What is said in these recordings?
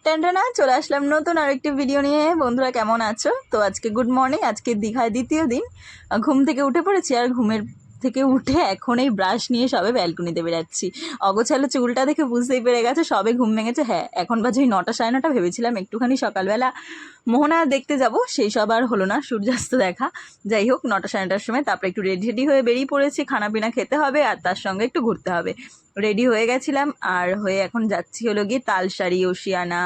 টেনটেনা চলে আসলাম নতুন আরেকটি ভিডিও নিয়ে। বন্ধুরা কেমন আছো? তো আজকে গুড মর্নিং। আজকে দীঘায় দ্বিতীয় দিন। ঘুম থেকে উঠে পড়েছি, আর ঘুমের থেকে উঠে এখন এই ব্রাশ নিয়ে সবে ব্যালকনিতে বেরাচ্ছি। অগোছালো চুলটা দেখে বুঝতেই পেরে গেছে সবে ঘুম ভেঙেছে। হ্যাঁ, এখন বাজে 9টা 9:30। ভেবেছিলাম একটুখানি সকালবেলা মোহনা দেখতে যাব, সেই সব আর হলো না, সূর্যাস্ত দেখা। যাই হোক, 9টা 9:30টার সময় তারপরে একটু রেডি হয়ে বেরিয়ে পড়েছি। খানা পিনা খেতে হবে আর তার সঙ্গে একটু ঘুরতে হবে। রেডি হয়ে গেছিলাম আর হয়ে এখন যাচ্ছি হলো গিয়ে তালসারি, ওশিয়ানা,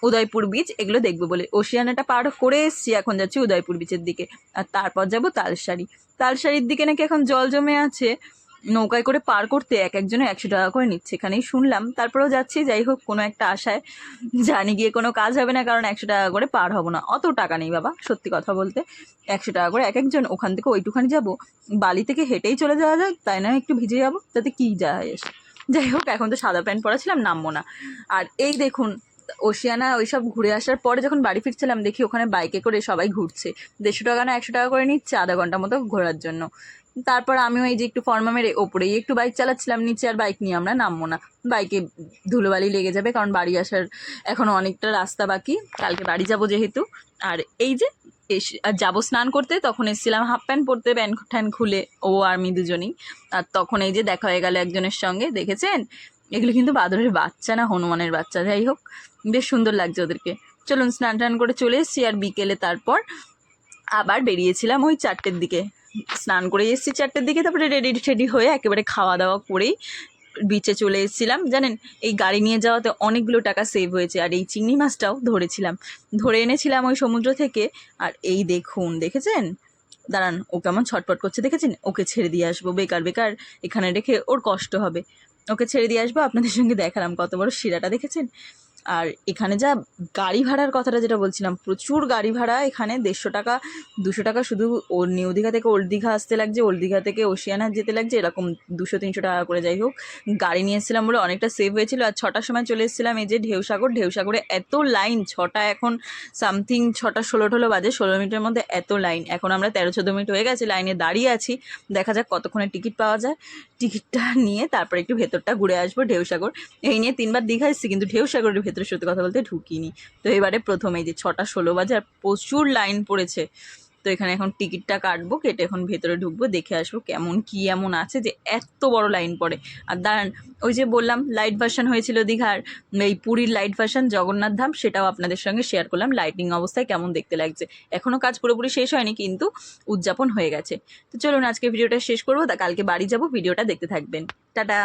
উদয়পুর বিচ এগুলো দেখবো বলে। ওশিয়ানাটা পার করে এসছি, এখন যাচ্ছি উদয়পুর বিচের দিকে, আর তারপর যাব তালসারি। তালসারির দিকে নাকি এখন জল জমে আছে, নৌকায় করে পার করতে এক একজনে 100 টাকা করে নিচ্ছে, এখানেই শুনলাম। তারপরেও যাচ্ছি, যাই হোক কোনো একটা আশায়। জানি গিয়ে কোনো কাজ হবে না, কারণ 100 টাকা করে পার হবো না, অত টাকা নেই বাবা, সত্যি কথা বলতে। 100 টাকা করে এক একজন, ওখান থেকে ওইটুখানি যাবো। বালি থেকে হেঁটেই চলে যাওয়া যায়, তাই না? একটু ভিজে যাবো, তাতে কি যায় এসে। যাই হোক, এখন তো সাদা প্যান্ট পরা ছিলাম, নামবো না। আর এই দেখুন, ওশিয়ানা ওইসব ঘুরে আসার পরে যখন বাড়ি ফিরছিলাম, দেখি ওখানে বাইকে করে সবাই ঘুরছে। 150 টাকা না 100 টাকা করে নিচ্ছে আধা ঘন্টা মতো ঘোরার জন্য। তারপর আমিও এই যে একটু ফর্মা মেরে ওপরেই একটু বাইক চালাচ্ছিলাম, নিচে আর বাইক নিয়ে আমরা নামবো না। বাইকে ধুলোবালি লেগে যাবে, কারণ বাড়ি আসার এখনও অনেকটা রাস্তা বাকি, কালকে বাড়ি যাব যেহেতু। আর এই যে আর যাবো স্নান করতে, তখন এসেছিলাম হাফ প্যান্ট পরতে, প্যান্ট ট্যান খুলে, ও আর আমি দুজনেই। আর তখন এই যে দেখা হয়ে গেল একজনের সঙ্গে, দেখেছেন? এগুলো কিন্তু বাদরের বাচ্চা না হনুমানের বাচ্চা। যাই হোক, বেশ সুন্দর লাগছে ওদেরকে। চলুন, স্নান টান করে চলে এসেছি। আর বিকেলে তারপর আবার বেরিয়েছিলাম ওই 4টের দিকে। স্নান করে এসেছি 4টের দিকে, তারপরে রেডি টেডি হয়ে একেবারে খাওয়া দাওয়া করেই বিচে চলে এসেছিলাম। জানেন, এই গাড়ি নিয়ে যাওয়াতে অনেকগুলো টাকা সেভ হয়েছে। আর এই চিংড়ি মাছটাও ধরে এনেছিলাম ওই সমুদ্র থেকে। আর এই দেখুন, দেখেছেন? দাঁড়ান, ও কেমন ছটপট করছে দেখেছেন? ওকে ছেড়ে দিয়ে আসবো, বেকার বেকার এখানে রেখে ওর কষ্ট হবে। ওকে ছেড়ে দিয়ে আসবো, আপনাদের সঙ্গে দেখালাম কত বড় শিরাটা, দেখেছেন? আর এখানে যা গাড়ি ভাড়ার কথাটা যেটা বলছিলাম, প্রচুর গাড়ি ভাড়া এখানে। 150 টাকা 200 টাকা শুধু ওর নিউ দীঘা থেকে ওল্ড দীঘা আসতে লাগছে, ওল্ড দীঘা থেকে ওশিয়ানা যেতে লাগছে, এরকম 200-300 টাকা করে। যাই হোক, গাড়ি নিয়ে এসেছিলাম বলে অনেকটা সেভ হয়েছিল। আর 6টার সময় চলে এসেছিলাম এই যে ঢেউসাগরে এত লাইন। 6টা এখন সামথিং 6টা 16 বাজে, 16 মিনিটের মধ্যে এত লাইন। এখন আমরা 13-14 মিনিট হয়ে গেছে লাইনে দাঁড়িয়ে আছি, দেখা যাক কতক্ষণে টিকিট পাওয়া যায়। টিকিটটা নিয়ে তারপরে একটু ভেতরটা ঘুরে আসবো। ঢেউসাগর এই নিয়ে 3বার দীঘা এসেছি, কিন্তু ঢেউসাগরের ভেতরে সত্যি কথা বলতে ঢুকিনি। তো এবারে প্রথম, এই যে 6টা 16 বাজে আর প্রচুর লাইন পড়েছে। তো এখানে এখন টিকিটটা কাটবো, কেটে এখন ভেতরে ঢুকবো, দেখে আসবো কেমন কি এমন আছে যে এত বড় লাইন পড়ে। আর দাঁড়ান, ওই যে বললাম লাইট ভার্সন হয়েছিল দীঘার, এই পুরীর লাইট ভার্সন জগন্নাথ ধাম, সেটাও আপনাদের সঙ্গে শেয়ার করলাম। লাইটিং অবস্থায় কেমন দেখতে লাগছে। এখনও কাজ পুরোপুরি শেষ হয়নি, কিন্তু উদযাপন হয়ে গেছে। তো চলুন আজকে ভিডিওটা শেষ করবো, তা কালকে বাড়ি যাব, ভিডিওটা দেখতে থাকবেন। টাটা।